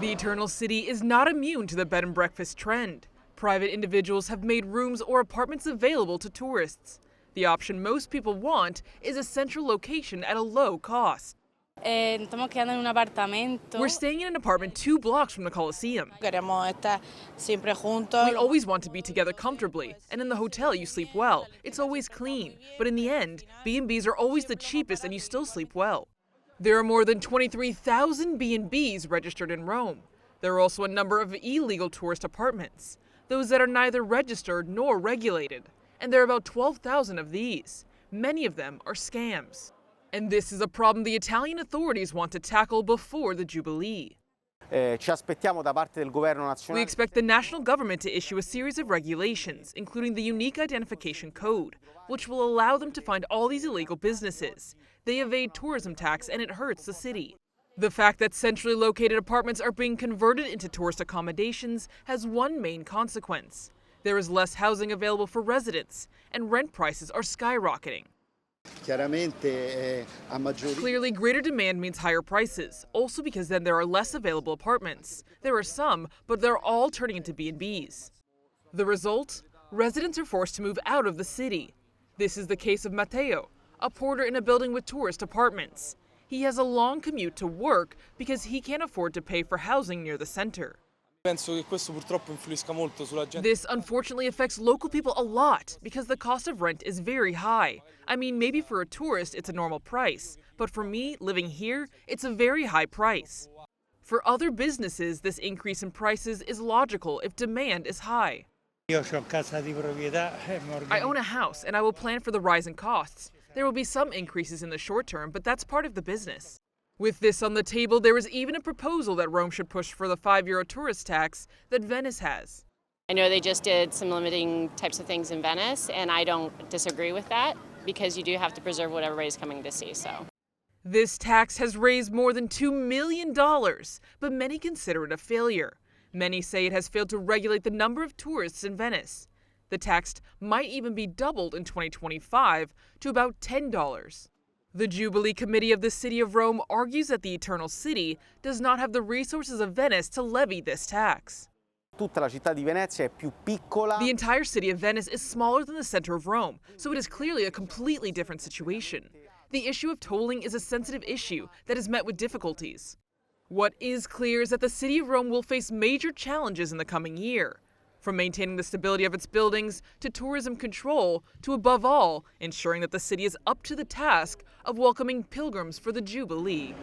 The Eternal City is not immune to the bed and breakfast trend. Private individuals have made rooms or apartments available to tourists. The option most people want is a central location at a low cost. We're staying in an apartment 2 blocks from the Coliseum. We always want to be together comfortably, and in the hotel you sleep well. It's always clean, but in the end, B&Bs are always the cheapest and you still sleep well. There are more than 23,000 B&Bs registered in Rome. There are also a number of illegal tourist apartments, those that are neither registered nor regulated. And there are about 12,000 of these. Many of them are scams. And this is a problem the Italian authorities want to tackle before the Jubilee. We expect the national government to issue a series of regulations, including the Unique Identification Code, which will allow them to find all these illegal businesses. They evade tourism tax and it hurts the city. The fact that centrally located apartments are being converted into tourist accommodations has one main consequence. There is less housing available for residents, and rent prices are skyrocketing. Clearly, greater demand means higher prices, also because then there are less available apartments. There are some, but they're all turning into B&Bs. The result? Residents are forced to move out of the city. This is the case of Matteo, a porter in a building with tourist apartments. He has a long commute to work because he can't afford to pay for housing near the center. This unfortunately affects local people a lot because the cost of rent is very high. I mean, maybe for a tourist it's a normal price, but for me, living here, it's a very high price. For other businesses, this increase in prices is logical if demand is high. I own a house and I will plan for the rise in costs. There will be some increases in the short term, but that's part of the business. With this on the table, there is even a proposal that Rome should push for the €5 tourist tax that Venice has. I know they just did some limiting types of things in Venice, and I don't disagree with that because you do have to preserve what everybody's coming to see. This tax has raised more than $2 million, but many consider it a failure. Many say it has failed to regulate the number of tourists in Venice. The tax might even be doubled in 2025 to about $10. The Jubilee Committee of the City of Rome argues that the Eternal City does not have the resources of Venice to levy this tax. The entire city of Venice is smaller than the center of Rome, so it is clearly a completely different situation. The issue of tolling is a sensitive issue that is met with difficulties. What is clear is that the City of Rome will face major challenges in the coming year, from maintaining the stability of its buildings to tourism control to, above all, ensuring that the city is up to the task of welcoming pilgrims for the Jubilee.